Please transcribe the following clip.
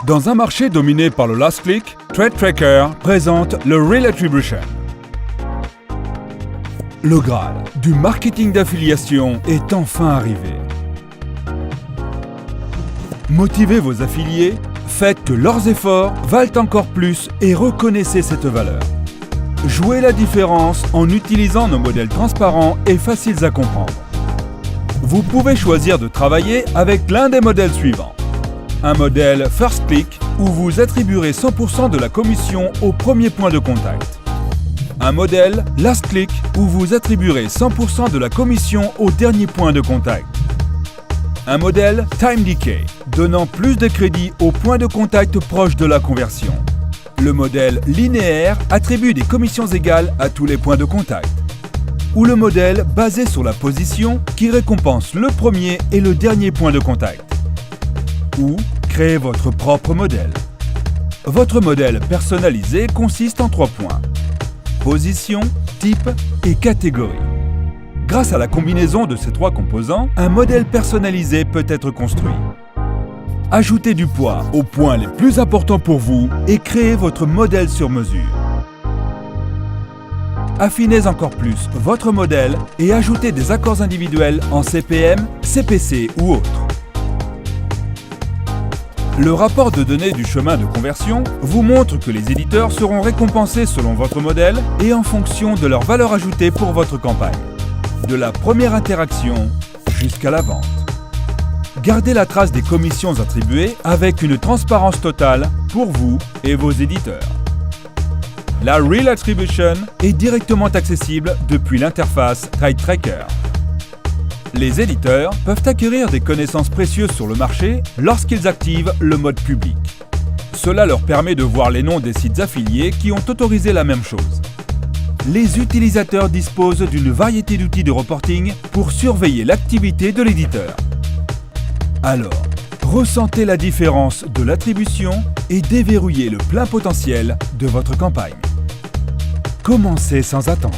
Dans un marché dominé par le last click, Trade Tracker présente le Real Attribution. Le Graal du marketing d'affiliation est enfin arrivé. Motivez vos affiliés, faites que leurs efforts valent encore plus et reconnaissez cette valeur. Jouez la différence en utilisant nos modèles transparents et faciles à comprendre. Vous pouvez choisir de travailler avec l'un des modèles suivants. Un modèle First Click où vous attribuerez 100% de la commission au premier point de contact. Un modèle Last Click où vous attribuerez 100% de la commission au dernier point de contact. Un modèle Time Decay donnant plus de crédit au point de contact proche de la conversion. Le modèle linéaire attribue des commissions égales à tous les points de contact. Ou le modèle basé sur la position qui récompense le premier et le dernier point de contact. Ou créez votre propre modèle. Votre modèle personnalisé consiste en 3 points. Position, type et catégorie. Grâce à la combinaison de ces 3 composants, un modèle personnalisé peut être construit. Ajoutez du poids aux points les plus importants pour vous et créez votre modèle sur mesure. Affinez encore plus votre modèle et ajoutez des accords individuels en CPM, CPC ou autres. Le rapport de données du chemin de conversion vous montre que les éditeurs seront récompensés selon votre modèle et en fonction de leur valeur ajoutée pour votre campagne, de la première interaction jusqu'à la vente. Gardez la trace des commissions attribuées avec une transparence totale pour vous et vos éditeurs. La Real Attribution est directement accessible depuis l'interface Trade Tracker. Les éditeurs peuvent acquérir des connaissances précieuses sur le marché lorsqu'ils activent le mode public. Cela leur permet de voir les noms des sites affiliés qui ont autorisé la même chose. Les utilisateurs disposent d'une variété d'outils de reporting pour surveiller l'activité de l'éditeur. Alors, ressentez la différence de l'attribution et déverrouillez le plein potentiel de votre campagne. Commencez sans attendre.